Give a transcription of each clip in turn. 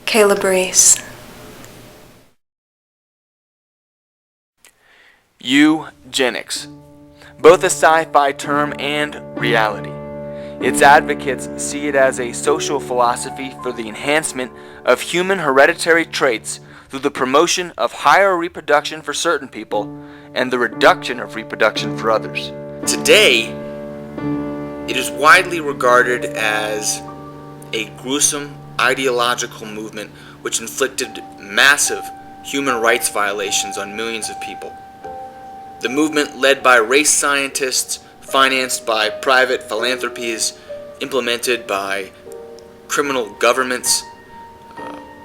Kailabreece. Eugenics, both a sci-fi term and reality. Its advocates see it as a social philosophy for the enhancement of human hereditary traits through the promotion of higher reproduction for certain people and the reduction of reproduction for others. Today, it is widely regarded as a gruesome ideological movement which inflicted massive human rights violations on millions of people. The movement, led by race scientists, financed by private philanthropies, implemented by criminal governments,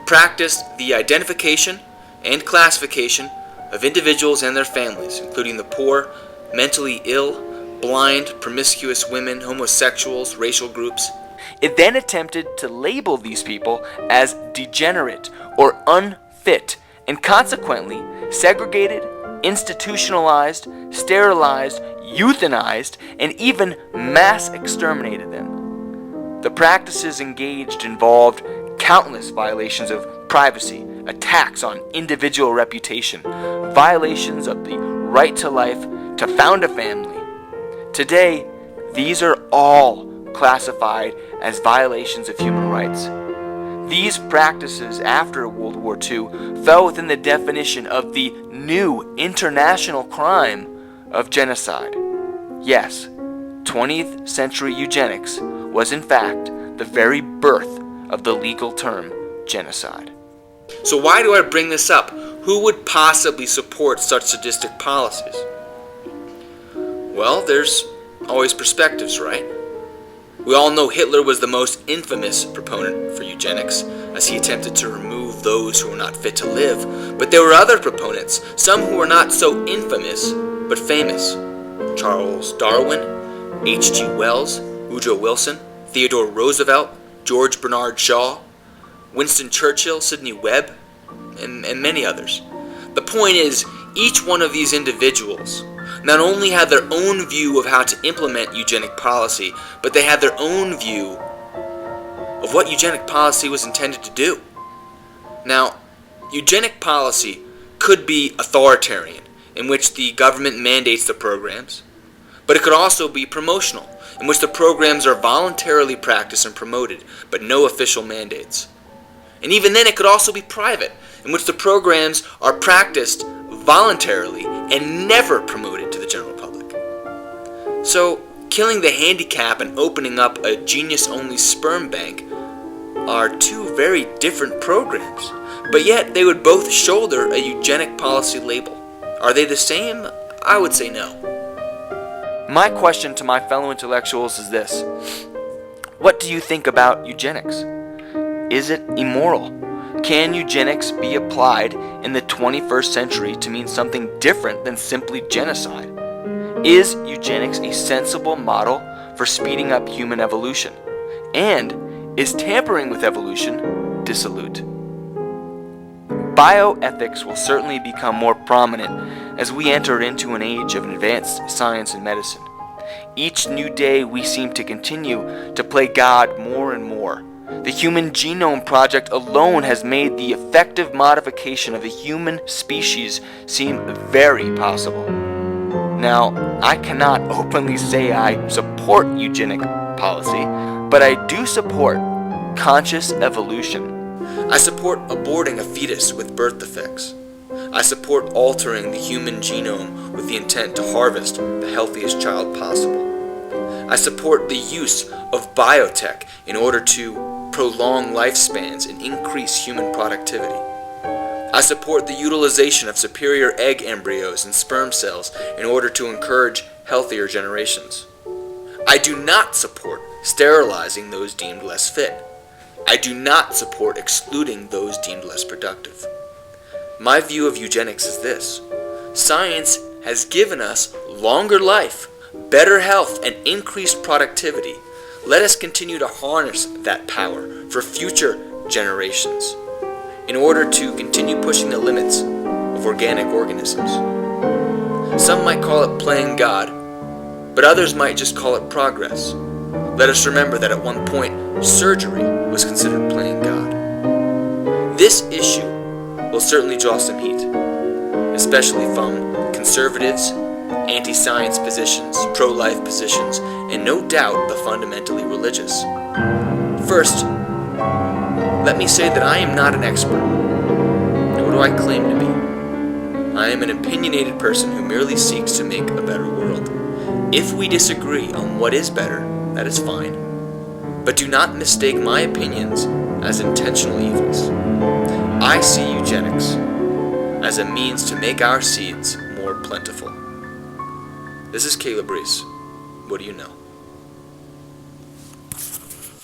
practiced the identification and classification of individuals and their families, including the poor, mentally ill, blind, promiscuous women, homosexuals, racial groups. It then attempted to label these people as degenerate or unfit, and consequently segregated, institutionalized, sterilized, euthanized, and even mass exterminated them. The practices engaged involved countless violations of privacy, attacks on individual reputation, violations of the right to life, to found a family. Today, these are all classified as violations of human rights. These practices after World War II fell within the definition of the new international crime of genocide. Yes, 20th century eugenics was in fact the very birth of the legal term genocide. So why do I bring this up? Who would possibly support such sadistic policies? Well, there's always perspectives, right? We all know Hitler was the most infamous proponent for eugenics, as he attempted to remove those who were not fit to live. But there were other proponents, some who were not so infamous, but famous. Charles Darwin, H.G. Wells, Woodrow Wilson, Theodore Roosevelt, George Bernard Shaw, Winston Churchill, Sidney Webb, and many others. The point is, each one of these individuals not only had their own view of how to implement eugenic policy, but they had their own view of what eugenic policy was intended to do. Now, eugenic policy could be authoritarian, in which the government mandates the programs, but it could also be promotional, in which the programs are voluntarily practiced and promoted, but no official mandates. And even then, it could also be private, in which the programs are practiced voluntarily and never promoted to the general public. So, killing the handicap and opening up a genius-only sperm bank are two very different programs, but yet they would both shoulder a eugenic policy label. Are they the same? I would say no. My question to my fellow intellectuals is this: what do you think about eugenics? Is it immoral? Can eugenics be applied in the 21st century to mean something different than simply genocide? Is eugenics a sensible model for speeding up human evolution? And is tampering with evolution dissolute? Bioethics will certainly become more prominent as we enter into an age of advanced science and medicine. Each new day we seem to continue to play God more and more. The Human Genome Project alone has made the effective modification of the human species seem very possible. Now, I cannot openly say I support eugenic policy, but I do support conscious evolution. I support aborting a fetus with birth defects. I support altering the human genome with the intent to harvest the healthiest child possible. I support the use of biotech in order to prolong lifespans and increase human productivity. I support the utilization of superior egg embryos and sperm cells in order to encourage healthier generations. I do not support sterilizing those deemed less fit. I do not support excluding those deemed less productive. My view of eugenics is this: science has given us longer life, better health, and increased productivity. Let us continue to harness that power for future generations in order to continue pushing the limits of organic organisms. Some might call it playing God, but others might just call it progress. Let us remember that at one point, surgery was considered playing God. This issue will certainly draw some heat, especially from conservatives, anti-science positions, pro-life positions, and no doubt the fundamentally religious. First, let me say that I am not an expert, nor do I claim to be. I am an opinionated person who merely seeks to make a better world. If we disagree on what is better, that is fine. But do not mistake my opinions as intentional evils. I see eugenics as a means to make our seeds more plentiful. This is kailabreece. What do you know?